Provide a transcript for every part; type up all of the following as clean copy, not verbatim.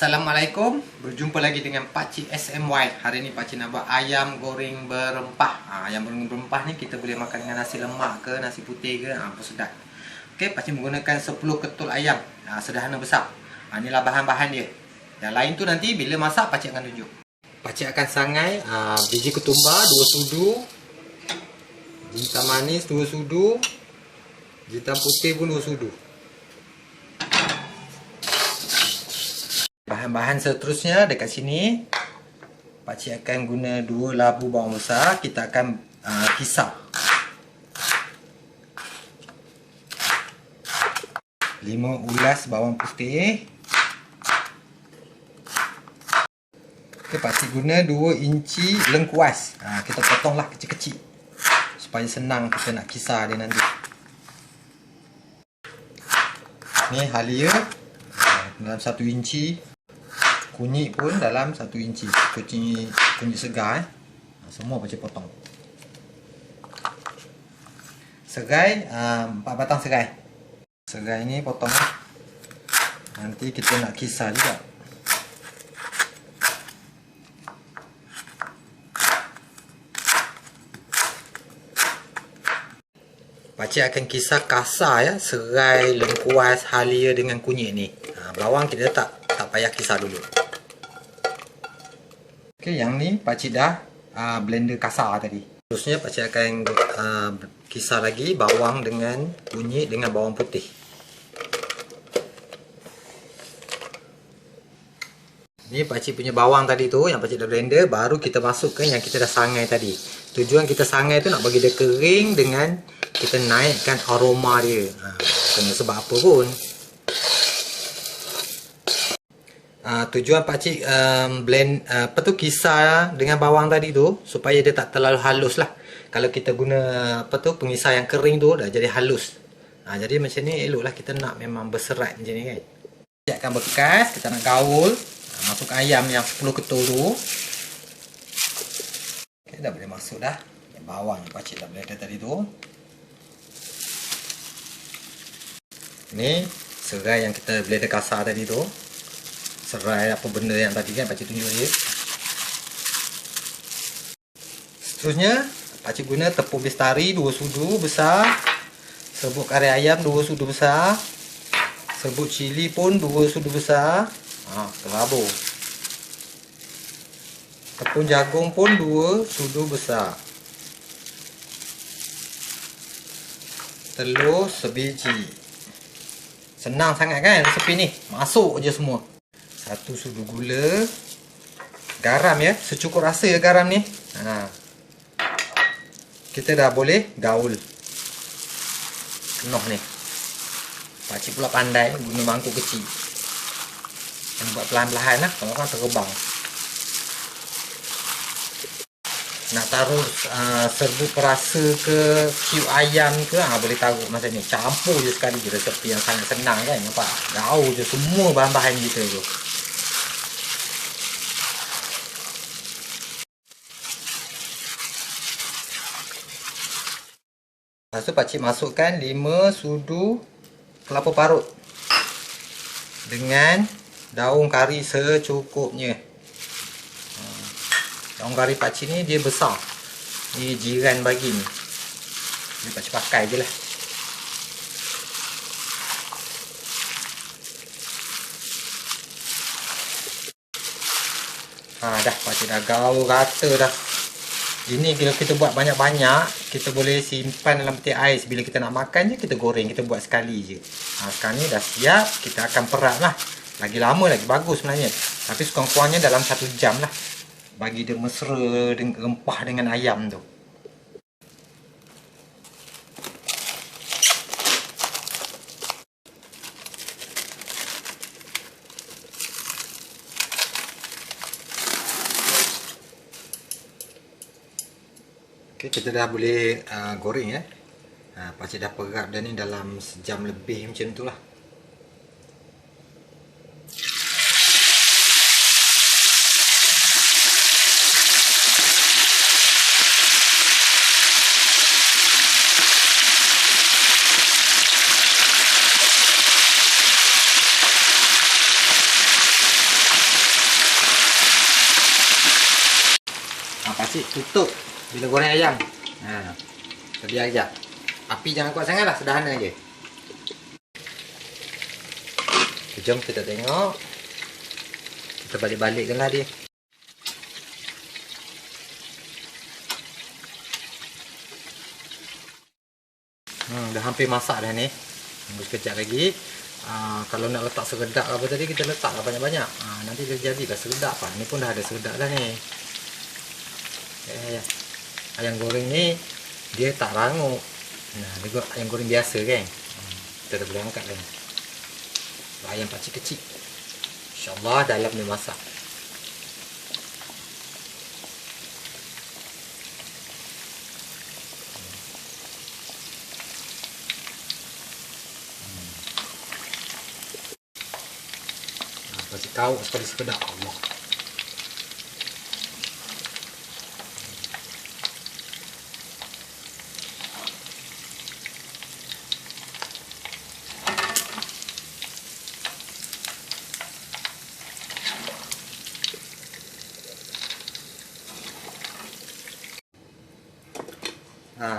Assalamualaikum, berjumpa lagi dengan Pakcik SMY. Hari ni Pakcik nak buat ayam goreng berempah. Ayam goreng berempah ni kita boleh makan dengan nasi lemak ke, nasi putih ke, pun sedap. Okey, Pakcik menggunakan 10 ketul ayam, sederhana besar. Inilah bahan-bahan dia. Yang lain tu nanti bila masak Pakcik akan tunjuk. Pakcik akan sangai biji ketumbar 2 sudu, jintan manis 2 sudu, jintan putih pun 2 sudu. Bahan-bahan seterusnya dekat sini Pakcik akan guna 2 labu bawang besar. Kita akan kisar 5 ulas bawang putih. Okay, Pakcik guna 2 inci lengkuas. Kita potonglah kecil-kecil supaya senang kita nak kisar dia nanti. Ni halia dalam 1 inci. Kunyit pun dalam 1 inci. Kunyit segar semua Pakcik potong. Serai 4 batang serai. Serai ni potong. Nanti kita nak kisar juga. Pakcik akan kisar kasar ya, serai, lengkuas, halia dengan kunyit ni. Bawang kita tak payah kisar dulu. Okey, yang ni Pakcik dah blender kasar tadi. Terusnya Pakcik akan kisar lagi bawang dengan kunyit dengan bawang putih. Ni Pakcik punya bawang tadi tu yang Pakcik dah blender, baru kita masukkan yang kita dah sangai tadi. Tujuan kita sangai tu nak bagi dia kering dengan kita naikkan aroma dia. Kena sebab apa pun. Tujuan Pakcik blend kisar dengan bawang tadi tu supaya dia tak terlalu halus lah. Kalau kita guna pengisar yang kering tu dah jadi halus. Jadi macam ni eloklah, kita nak memang berserat macam ni kan. Pakcik akan bekas, kita nak gaul. Masuk ayam yang 10 ketul tu. Okay, dah boleh masuk dah. Bawang yang Pakcik dah blender tadi tu. Ni serai yang kita blender kasar tadi tu. Serai apa benda yang tadi kan Pakcik tunjuk dia. Seterusnya Pakcik guna tepung bestari 2 sudu besar, serbuk kari ayam 2 sudu besar, serbuk cili pun 2 sudu besar. Terabur. Tepung jagung pun 2 sudu besar. Telur sebiji. Senang sangat kan resepi ni. Masuk je semua. 1 sudu gula. Garam ya, secukup rasa ya garam ni. Kita dah boleh gaul. Penuh ni. Pakcik pula pandai guna mangkuk kecil. Kena buat perlahan-lahan lah, kalau orang terbang. Nak taruh serbuk perasa ke cube ayam ke, boleh taruh macam ni. Campur je sekali je, resepi yang sangat senang kan. Nampak? Gaul je semua bahan-bahan kita tu. Lepas tu Pakcik masukkan 5 sudu kelapa parut dengan daun kari secukupnya. Daun kari Pakcik ni dia besar. Ni jiran bagi ni. Jadi Pakcik pakai je lah. Dah Pakcik dah gaul rata dah. Ini kalau kita buat banyak-banyak, kita boleh simpan dalam peti ais. Bila kita nak makan je, kita goreng. Kita buat sekali je. Sekarang ni dah siap. Kita akan perat lah. Lagi lama lagi bagus sebenarnya. Tapi sekurang-kurangnya dalam 1 jam lah. Bagi dia mesra dengan rempah dengan ayam tu. Okay, kita dah boleh goreng ya. Pakcik dah perap dah ni dalam sejam lebih macam tu lah. pakcik tutup bila goreng ayam. Kita biar sekejap. Api jangan kuat sangat lah, sederhana je. Jom kita tengok. Kita balik-balikkan lah dia. Dah hampir masak dah ni. Tunggu sekejap lagi. Kalau nak letak seredak apa tadi, kita letak lah banyak-banyak. Nanti dia jadilah seredak pak. Ni pun dah ada seredak dah ni. Ayam goreng ni dia tak rangup. Dia ayam goreng biasa kan. Kita dah boleh angkat kan. Ayam pakcik kecil. InsyaAllah dalam dia masak. Pakcik tahu sekali sekedar Allah.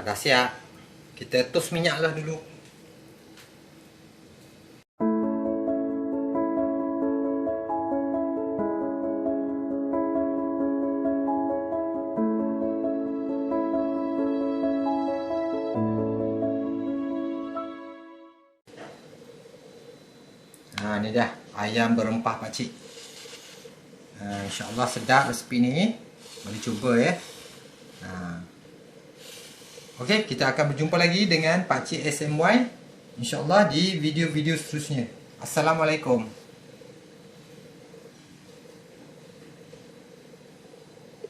Dah siap. Kita tos minyak lah dulu. Ni dah ayam berempah pakcik. InsyaAllah sedap resipi ni. Boleh cuba ya. Okey, kita akan berjumpa lagi dengan Pakcik SMY InsyaAllah di video-video seterusnya. Assalamualaikum.